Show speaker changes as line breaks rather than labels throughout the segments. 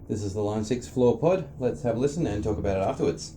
This is the Line 6 Floor Pod. Let's have a listen and talk about it afterwards.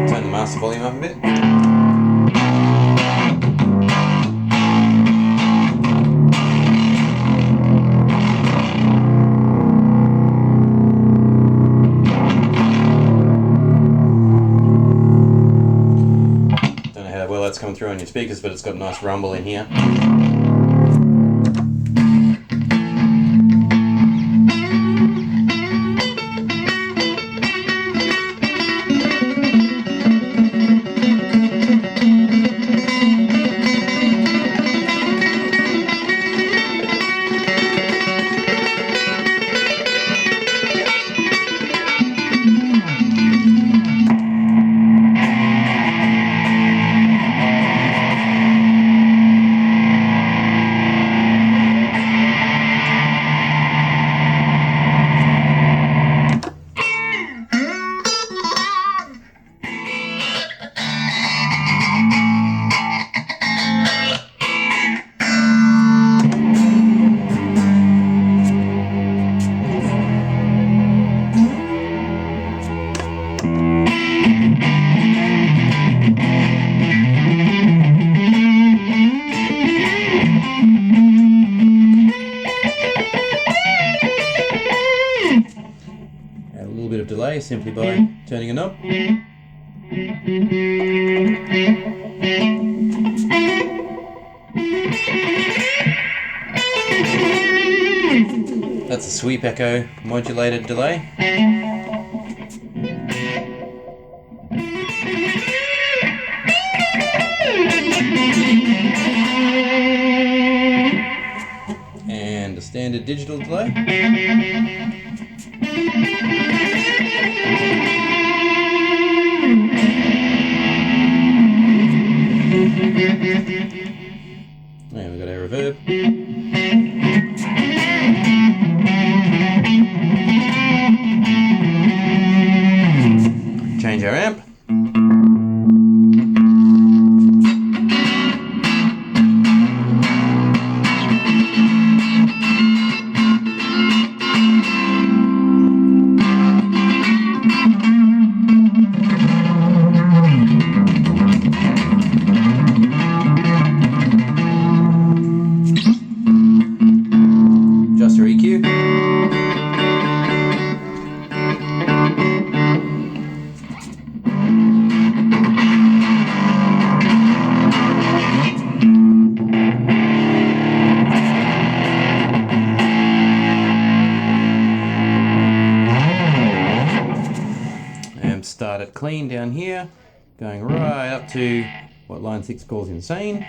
Turn the master volume up a bit. That's coming through on your speakers, but it's got a nice rumble in here. Bit of delay simply by turning a knob. That's a sweep echo modulated delay. And a standard digital delay. And we've got our reverb. start it clean down here, going right up to what line 6 calls insane.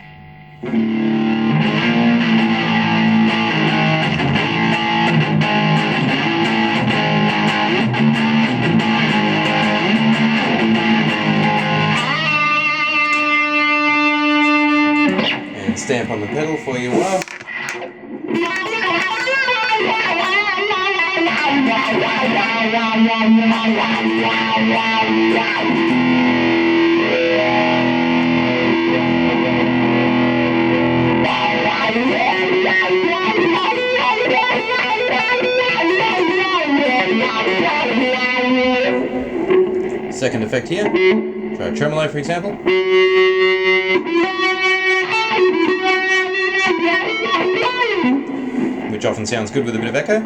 And stamp on the pedal for you while. Second effect here, try a tremolo for example. Which often sounds good with a bit of echo.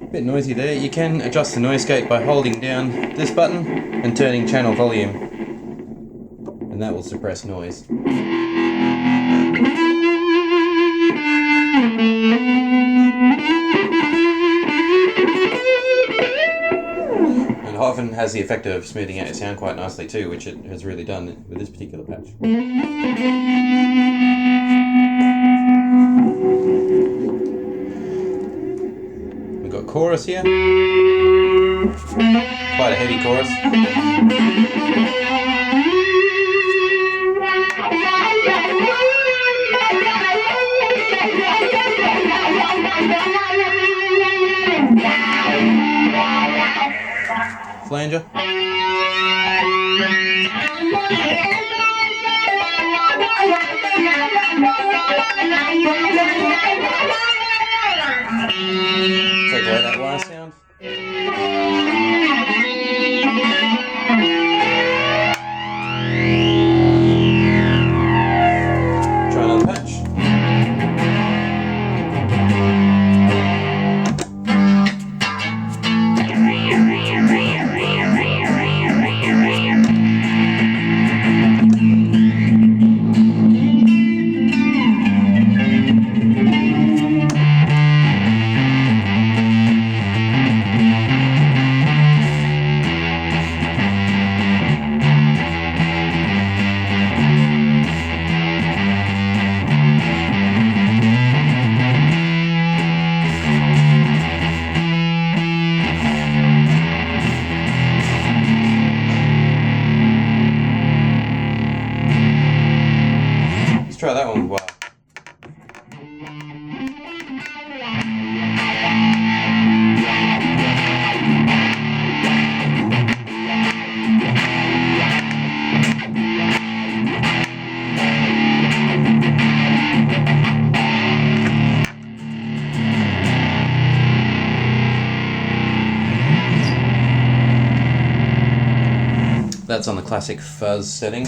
A bit noisy there. You can adjust the noise gate by holding down this button and turning channel volume, and that will suppress noise. And often has the effect of smoothing out your sound quite nicely too, which it has really done with this particular patch. We've got chorus here. Quite a heavy chorus. Flanger. Take away that last sound. Try another patch. Let's try that one. Wow. That's on the classic fuzz setting.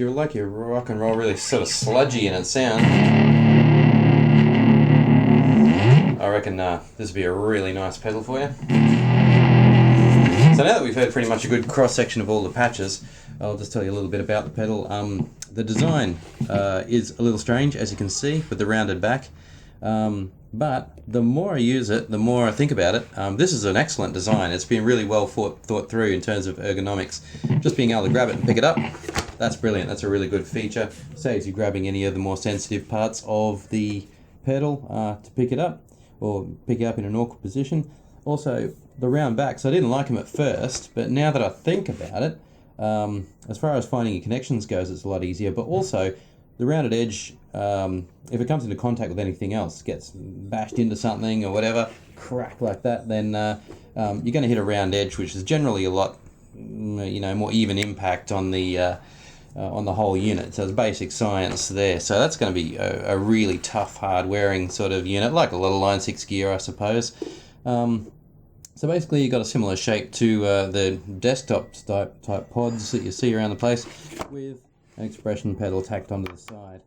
you like your rock and roll really sort of sludgy in its sound, I reckon this would be a really nice pedal for you. So now that we've heard pretty much a good cross-section of all the patches, I'll just tell you a little bit about the pedal. The design is a little strange, as you can see, with the rounded back. But the more I use it, the more I think about it. This is an excellent design. It's been really well thought through in terms of ergonomics. Just being able to grab it and pick it up, that's brilliant. That's a really good feature. Saves you grabbing any of the more sensitive parts of the pedal to pick it up, or pick it up in an awkward position. Also, the round backs, I didn't like them at first, but now that I think about it, as far as finding your connections goes, it's a lot easier. But also, the rounded edge, if it comes into contact with anything else, gets bashed into something or whatever, crack like that, then you're going to hit a round edge, which is generally a lot, more even impact on the whole unit. So it's basic science there. So that's going to be a really tough, hard-wearing sort of unit, like a little Line 6 gear, I suppose. So basically, you've got a similar shape to the desktop type pods that you see around the place, with an expression pedal tacked onto the side,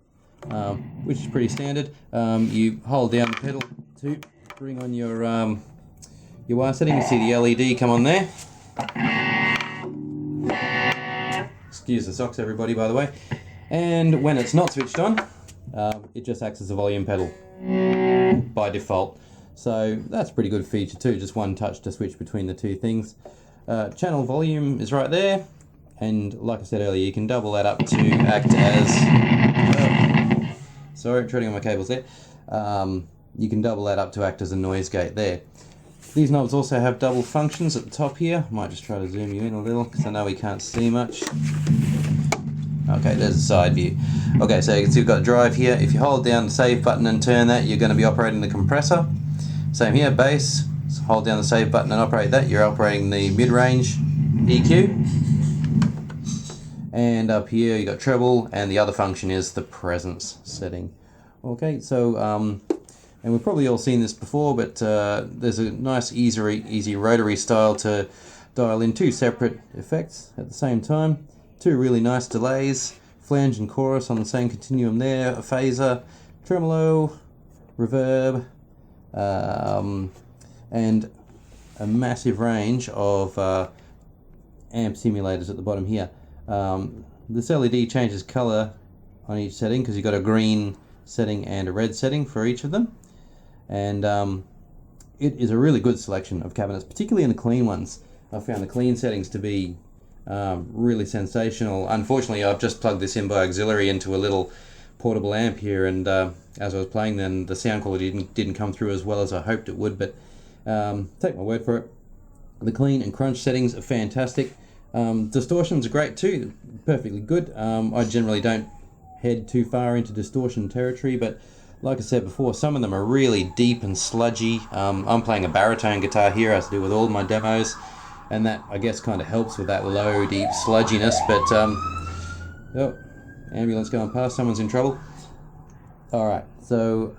which is pretty standard. You hold down the pedal to bring on your wire setting. You see the LED come on there. Excuse the socks, everybody, by the way. And when it's not switched on, it just acts as a volume pedal by default. So that's a pretty good feature too, just one touch to switch between the two things. Channel volume is right there, and like I said earlier, you can double that up to act as... sorry, treading on my cables there. You can double that up to act as a noise gate there. These knobs also have double functions at the top here. Might just try to zoom you in a little, because I know we can't see much. Okay, there's a side view. Okay, so you can see we've got drive here. If you hold down the save button and turn that, you're going to be operating the compressor. Same here, bass. So hold down the save button and operate that. You're operating the mid-range EQ. And up here you got treble, and the other function is the presence setting. Okay, so and we've probably all seen this before, but there's a nice easy rotary style to dial in two separate effects at the same time. Two really nice delays, flange and chorus on the same continuum there, a phaser, tremolo, reverb, and a massive range of amp simulators at the bottom here. This LED changes color on each setting, because you've got a green setting and a red setting for each of them, and it is a really good selection of cabinets, particularly in the clean ones. I found the clean settings to be really sensational. Unfortunately, I've just plugged this in by auxiliary into a little portable amp here, and as I was playing, then the sound quality didn't come through as well as I hoped it would, but take my word for it. The clean and crunch settings are fantastic. Distortions are great too, perfectly good. I generally don't head too far into distortion territory, but like I said before, some of them are really deep and sludgy. I'm playing a baritone guitar here, as I do with all my demos, and that, I guess, kind of helps with that low, deep sludginess, but oh, ambulance going past, someone's in trouble. Alright, so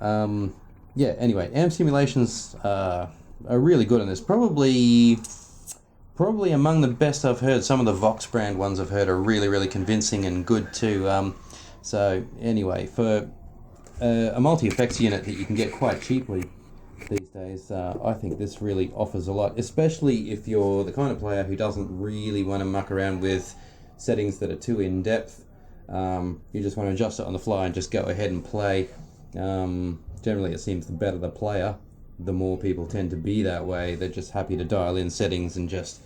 yeah, anyway, amp simulations are really good on this. Probably among the best I've heard. Some of the Vox brand ones I've heard are really convincing and good too. So anyway, for a multi-effects unit that you can get quite cheaply these days, I think this really offers a lot, especially if you're the kind of player who doesn't really want to muck around with settings that are too in-depth. You just want to adjust it on the fly and just go ahead and play. Generally, it seems the better the player, the more people tend to be that way. They're just happy to dial in settings and just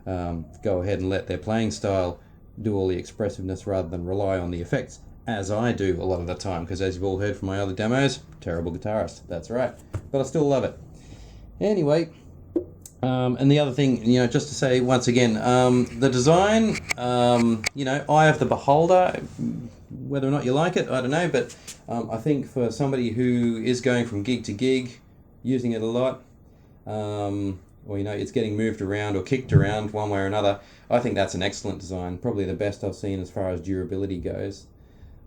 go ahead and let their playing style do all the expressiveness rather than rely on the effects, as I do a lot of the time, because as you've all heard from my other demos, terrible guitarist, that's right, but I still love it. Anyway, and the other thing, just to say once again, the design, eye of the beholder, whether or not you like it, I don't know, but I think for somebody who is going from gig to gig, using it a lot, or it's getting moved around or kicked around one way or another, I think that's an excellent design, probably the best I've seen as far as durability goes.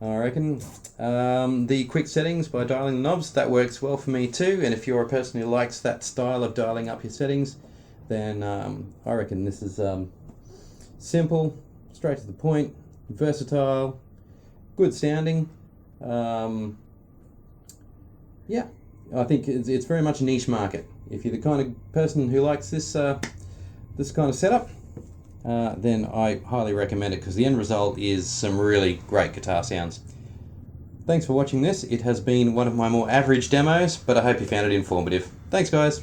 I reckon the quick settings by dialing the knobs, that works well for me too, and if you're a person who likes that style of dialing up your settings, then I reckon this is simple, straight to the point, versatile, good sounding. Yeah, I think it's very much a niche market. If you're the kind of person who likes this this kind of setup, then I highly recommend it, because the end result is some really great guitar sounds. Thanks for watching this. It has been one of my more average demos, but I hope you found it informative. Thanks, guys.